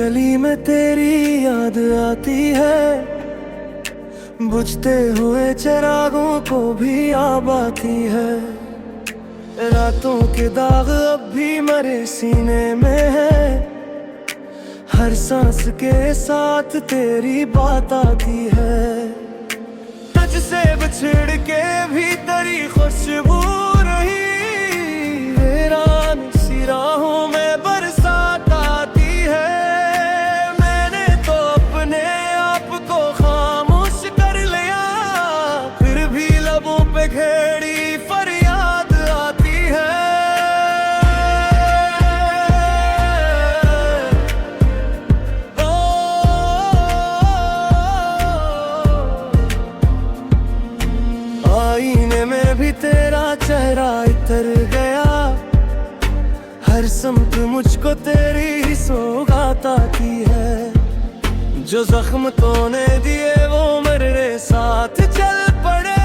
गली में तेरी याद आती है, बुझते हुए चिरागों को भी आब आती है। रातों के दाग अब भी मरे सीने में है, हर सांस के साथ तेरी बात आती है। तुझसे बिछड़ के भी तेरी खुशबू रही, वीरान सी राहों में बरसात आती है। मैंने तो अपने आप को खामोश कर लिया, फिर भी लबों पे घेरी फरियाद आती है। आईने में भी तेरा चेहरा इतर गया, हर समत मुझको तेरी ही सौगात आती है। जो जख्म तूने दिए वो मेरे साथ चल पड़े,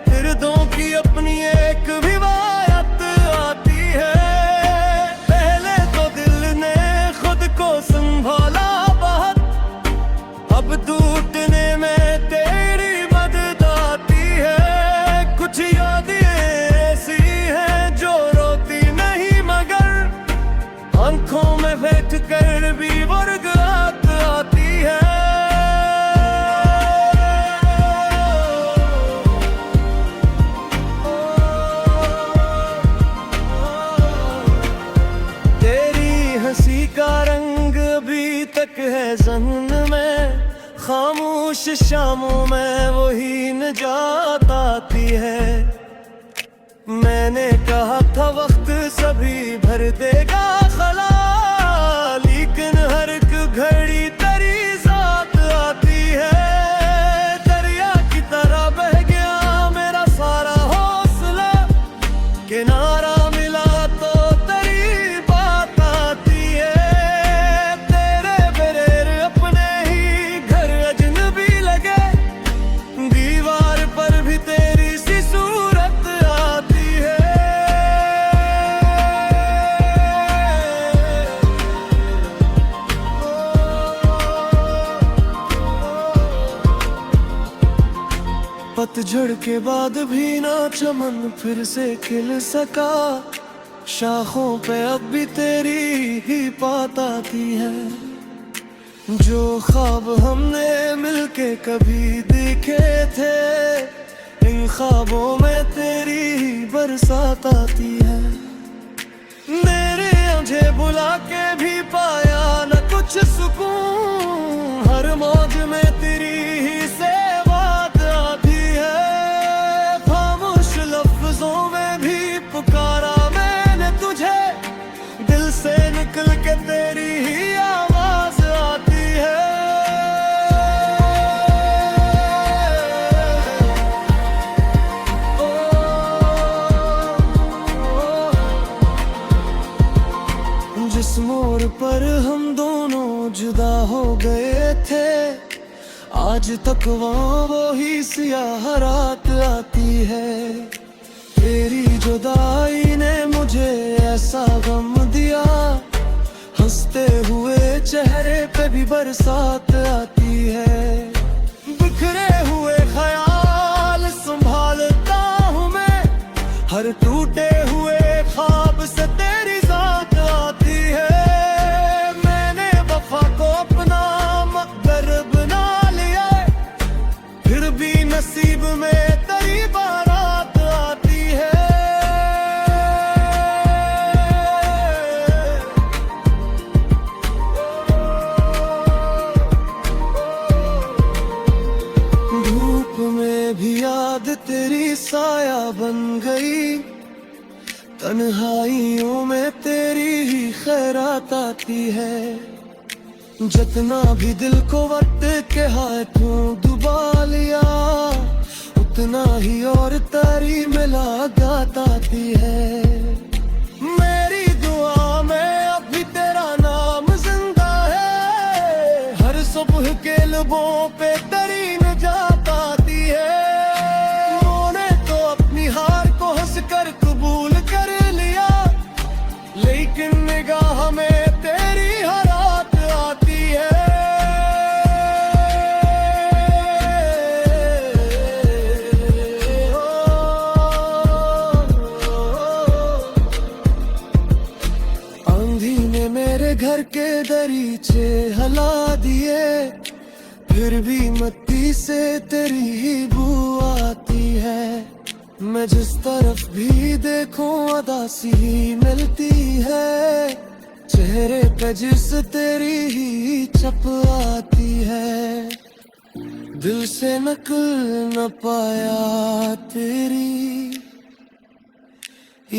दर्दों की अपनी एक रिवायत आती है। पहले तो दिल ने खुद को संभाला बहुत, अब टूटने में तेरी मदद आती है। कुछ यादें ऐसी हैं जो रोती नहीं, मगर आंखों में बैठ कर भी बरगरात आती है। तेरी हंसी का रंग अभी तक है ज़हन में, खामोश शामों में वही निजात आती है। मैंने कहा था वक्त सभी भर देगा खला, लेकिन हर एक घड़ी तेरी जात आती है। दरिया की तरह बह गया मेरा सारा हौसला, किनारा मिला तो तेरी बात आती है। तेरे बगैर अपने ही घर अजनबी लगे, दीवार पर भी तेरी सी सूरत आती है। पतझड़ के बाद भी ना चमन फिर से खिल सका, शाखों पे अब भी तेरी ही बात आती है। जो ख्वाब हमने मिलके कभी देखे थे, इन ख्वाबों में तेरी ही बरसात आती है। मेरे मुझे बुला के भी पाया न कुछ सुकून, हर मौज में तेरी ही से बात आती है। खामोश लफ्जों में भी पुकारा मैंने तुझे, दिल से निकल के तेरी ही आवाज आती है। जिस मोड़ पर हम दोनों जुदा हो गए थे, आज तक वहाँ वो ही सियाह रात आती है। तेरी जुदाई ने मुझे ऐसा गम दिया, हंसते हुए चेहरे पे भी बरसात आती है। बिखरे हुए ख्याल संभालता हूँ मैं, हर टूटे हुए ख्वाब से तेरी जात आती है। मैंने वफा को अपना मकदर बना लिया, फिर भी नसीब में तेरी बारात आती है। धूप में भी याद तेरी साया बन गई, तन्हाइयों में तेरी ही खैरात आती है। जितना भी दिल को वक्त के हाथों डुबा लिया, उतना ही और तेरी मुलाकात आती है। मेरी दुआ में अभी तेरा नाम जिंदा है, हर सुबह के लबों पे तेरी निजात आती है। उन्होंने तो अपनी हार को हंस कर कबूल कर लिया, लेकिन निगाह में तेरी हरात दरीचे हला दिए, फिर भी मिट्टी से तेरी ही बू आती है। मैं जिस तरफ भी देखूं उदासी मिलती है, चेहरे पे जिस तेरी ही छप आती है। दिल से नकल न पाया तेरी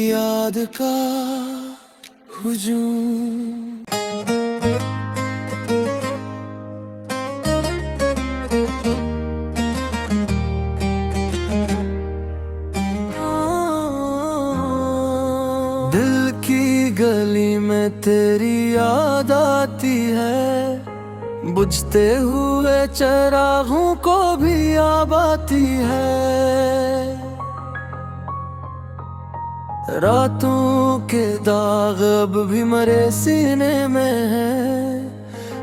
याद का हुजूम। दिल की गली में तेरी याद आती है, बुझते हुए चरागों को भी याद आती है। रातों के दाग अब भी मरे सीने में है,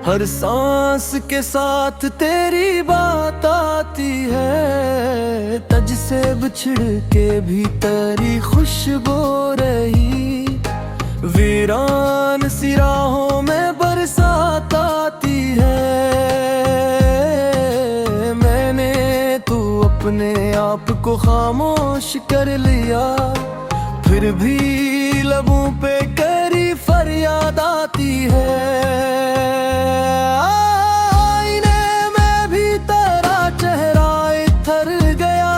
हर सांस के साथ तेरी बात आती है। तज से बिछड़ के भी तेरी खुशबू रही, वीरान सी राहों में बरसात आती है। मैंने तू अपने आप को खामोश कर लिया, फिर भी लबों पे करी फरियाद आती है। आईने में भी तेरा चेहरा इतर गया,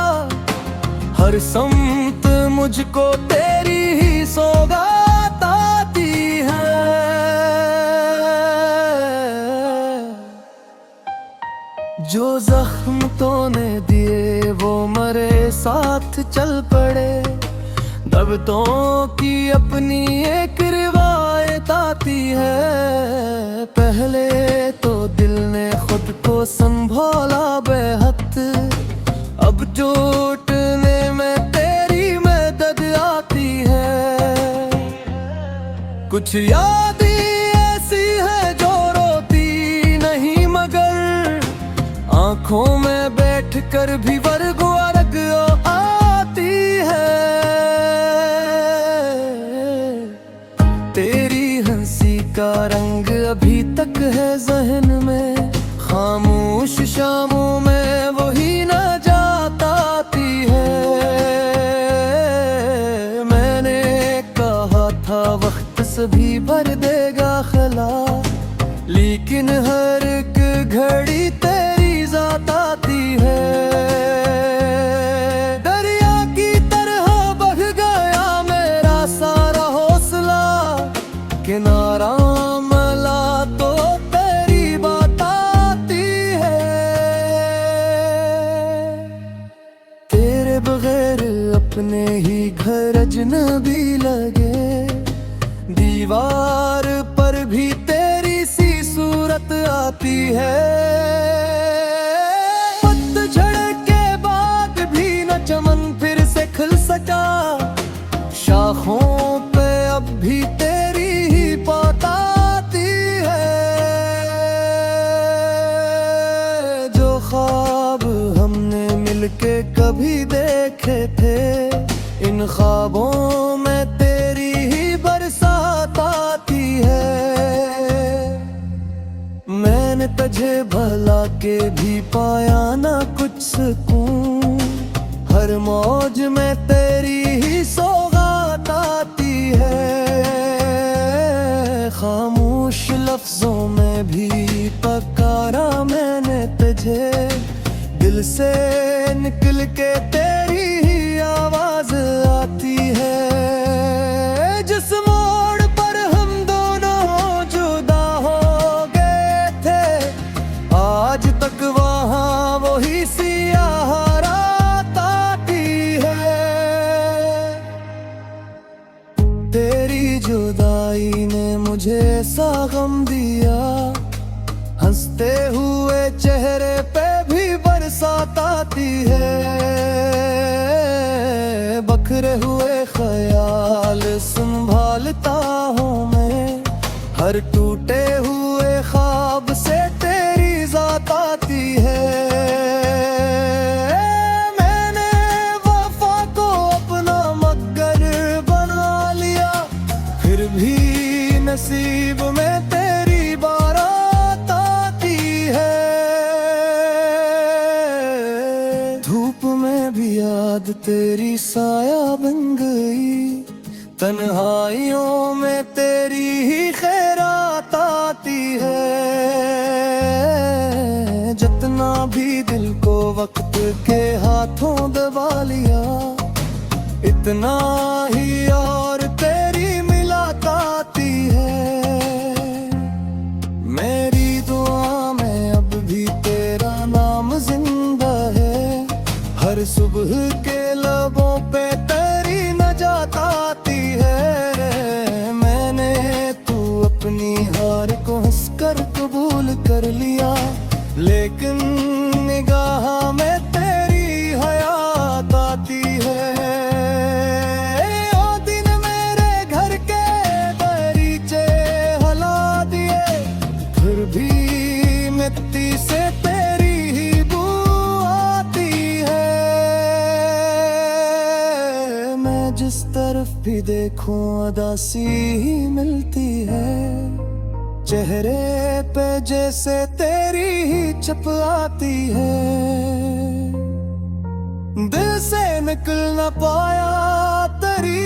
हर समत मुझको तेरी ही सौगात आती है। जो जख्म तूने दिए वो मरे साथ चल पड़े, दर्दों की अपनी एक रिवायत आती है। पहले तो दिल ने खुद को संभाला बेहद, अब टूटने में तेरी मदद आती है। कुछ याद ऐसी है जो रोती नहीं, मगर आंखों में बैठ कर भी वर्ग वर्ग आती है। तेरी हंसी का रंग अभी तक है जहन में, खामोश शामों में वही न जाता आती है। मैंने कहा था वक्त सभी भर देगा खला, लेकिन हर एक घड़ी तेरी जात आती है। दरिया की तरह बह गया मेरा सारा हौसला, किनारा मला तो तेरी बात आती है। तेरे बगैर अपने ही घर अजनबी लगे, दीवार पर भी तेरी सी सूरत आती है। पतझड़ के बाद भी न चमन फिर से खिल सका, शाखों पे अब भी तेरी ही बात आती है। जो ख्वाब हमने मिलके कभी देखे थे, इन ख्वाबों में तेरी ही बरसात आती है। मैंने तुझे भला के भी पाया ना कुछ सुकून, हर मौज में तेरी ही सौगात आती है। खामोश लफ्जों में भी पकारा मैंने तुझे, दिल से निकल के तेरी ही आवाज आती है। जिस मोड़ पर हम दोनों जुदा हो गए थे, आज तक वहाँ वही सियाह रात आती है। तेरी जुदाई ने मुझे ऐसा गम दिया, हंसते हुए चेहरे पे भी बरसात आती है। बखरे हुए ख्याल संभालता हूँ मैं, हर टूटे हुए ख्वाब से तेरी जात आती है। मैंने वफा को अपना मगर बना लिया, फिर भी नसीब में तेरी तेरी साया बन गई, तन्हाइयों में तेरी ही खैरात आती है। जितना भी दिल को वक्त के हाथों दबा लिया, इतना ही और तेरी मिलात आती है। मेरी दुआ में अब भी तेरा नाम जिंदा है, हर सुबह के लबों पे तेरी नजात आती है। मैंने तू अपनी हार को हंसकर कबूल कर लिया, लेकिन निगाह में तेरी हयात आती है। ओ दिन मेरे घर के दरीचे हला दिए, फिर भी मिट्टी से तेरी ही बू आती है। मैं जिस तरफ भी देखूं उदासी ही मिलती है, चेहरे पे जैसे तेरी ही छप आती है। दिल से निकल न पाया तेरी